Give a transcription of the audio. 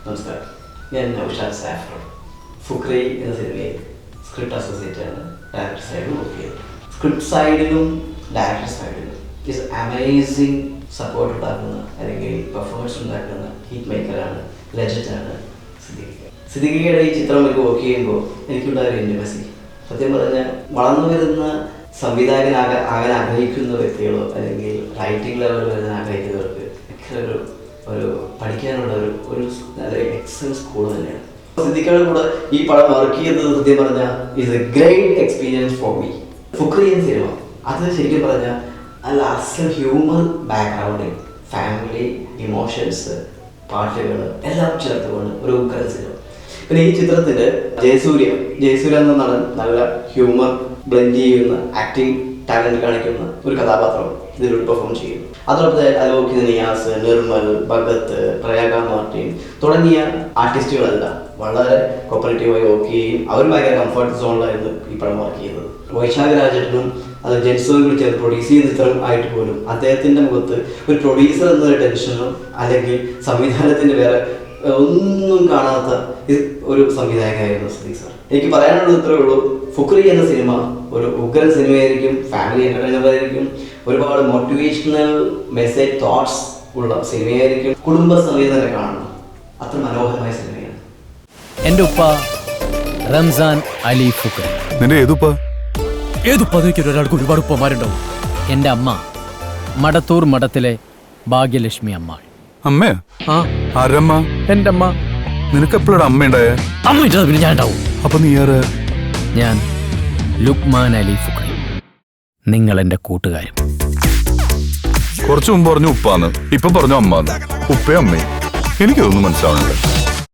നമസ്കാരം, ഞാൻ നൗഷാദ് സാഫർ. ഫുക്രി എന്ന സിനിമയിൽ സ്ക്രിപ്റ്റ് അസോസിയേറ്റാണ്. ഡയറക്ടർ സൈഡിലും വർക്ക് ചെയ്തത്. സ്ക്രിപ്റ്റ് സൈഡിലും ഡയറക്ടർ സൈഡിലും ഇസ് അമേസിങ് സപ്പോർട്ട് ഉണ്ടാക്കുന്ന അല്ലെങ്കിൽ പെർഫോമൻസ് ഉണ്ടാക്കുന്ന ഹിറ്റ് മേക്കറാണ്, ലെജൻഡാണ് സിദ്ദിഖിയുടെ ഈ ചിത്രം എനിക്ക് വർക്ക് ചെയ്യുമ്പോൾ എനിക്കുണ്ടായ ഒരു ഇൻറ്റിമസി. സത്യം പറഞ്ഞാൽ വളർന്നു വരുന്ന സംവിധായകനാകാൻ ആഗ്രഹിക്കുന്ന വ്യക്തികളോ അല്ലെങ്കിൽ റൈറ്റിംഗ് ലെവൽ വരുന്ന ആഗ്രഹിക്കുന്നവർക്ക് ഒക്കെ ഒരു പഠിക്കാനുള്ള ഒരു നല്ലൊരു എക്സലൻസ് സ്കൂൾ തന്നെയാണ്. സിദ്ദിഖിയുടെ കൂടെ ഈ പടം വർക്ക് ചെയ്തത് സത്യം പറഞ്ഞാൽ is A great experience for me. Fukrey എന്ന സിനിമ അത് ശരിക്കും പറഞ്ഞാൽ നല്ല അസൽ ഹ്യൂമർ ബാക്ക്ഗ്രൗണ്ടിൽ ഫാമിലി, ഇമോഷൻസ്, പാട്ടുകൾ എല്ലാം ചേർത്തുകൊണ്ട് ഒരു ഉഗ്രൻ സിനിമ. പിന്നെ ഈ ചിത്രത്തിൻ്റെ ജയസൂര്യ എന്ന നടൻ നല്ല ഹ്യൂമർ ബ്ലെൻഡ് ചെയ്യുന്ന ആക്ടിങ് ടാലൻറ്റ് കാണിക്കുന്ന ഒരു കഥാപാത്രം ഇതിലൂടെ പെർഫോം ചെയ്യുന്നു. അതോടൊപ്പം അലോക് നിയാസ്, നിർമ്മൽ, ഭഗത്, പ്രയാഗ മാർട്ടിൻ തുടങ്ങിയ ആർട്ടിസ്റ്റുകളെല്ലാം വളരെ കോപ്പറേറ്റീവായി വർക്ക് ചെയ്യുകയും അവർ ഭയങ്കര കംഫർട്ട് സോണിലായിരുന്നു ഈ പടം വർക്ക് ചെയ്യുന്നത്. വൈശാഖ് രാജേട്ടനും അത് ജെൻസോയും കൂടി ചേർന്ന് പ്രൊഡ്യൂസ് ചെയ്യുന്ന ചിത്രം ആയിട്ട് പോലും അദ്ദേഹത്തിൻ്റെ മുഖത്ത് ഒരു പ്രൊഡ്യൂസർ എന്നൊരു ടെൻഷനോ അല്ലെങ്കിൽ സംവിധാനത്തിൻ്റെ വേറെ ഒന്നും കാണാത്ത ഒരു സംവിധായകനായിരുന്നു സിദ്ദിഖ് സാർ. എനിക്ക് പറയാനുള്ളത് ഇത്രയേ ഉള്ളൂ, ഫുക്രി എന്ന സിനിമ ഒരു ഉഗ്രൻ സിനിമയായിരിക്കും, ഫാമിലി എൻ്റർടൈനർ ആയിരിക്കും, ഒരുപാട് മോട്ടിവേഷണൽ മെസ്സേജ് തോട്ട്സ് ഉള്ള സിനിമയായിരിക്കും. കുടുംബ സമേതം തന്നെ കാണണം, അത്ര മനോഹരമായ സിനിമയാണ്. എൻ്റെ ഉപ്പ റംസാൻ അലി ഫുക്രി. നിന്റെ ഏതുപ്പ? ഒരാൾക്ക് ഒരുപാട് ഉപ്പമാരുണ്ടാവും. എൻ്റെ അമ്മ മടത്തൂർ മഠത്തിലെ ഭാഗ്യലക്ഷ്മി അമ്മ. അമ്മേ? ആരമ്മ? എൻ്റെ അമ്മ. നിനക്ക് എപ്പോഴാണ് അമ്മ ഉണ്ടായേ? അമ്മ പിന്നെ ഞാൻ ഉണ്ടാവും. അപ്പൊ നീ ആര്? ഞാൻ ലുക്മാൻ അലി ഫുക്രി, നിങ്ങൾ എൻ്റെ കൂട്ടുകാരും. കുറച്ചു മുമ്പ് പറഞ്ഞു ഉപ്പാന്ന്, ഇപ്പൊ പറഞ്ഞു അമ്മാന്ന്. ഉപ്പയും അമ്മയും എനിക്കതൊന്നും മനസ്സിലാവണില്ല.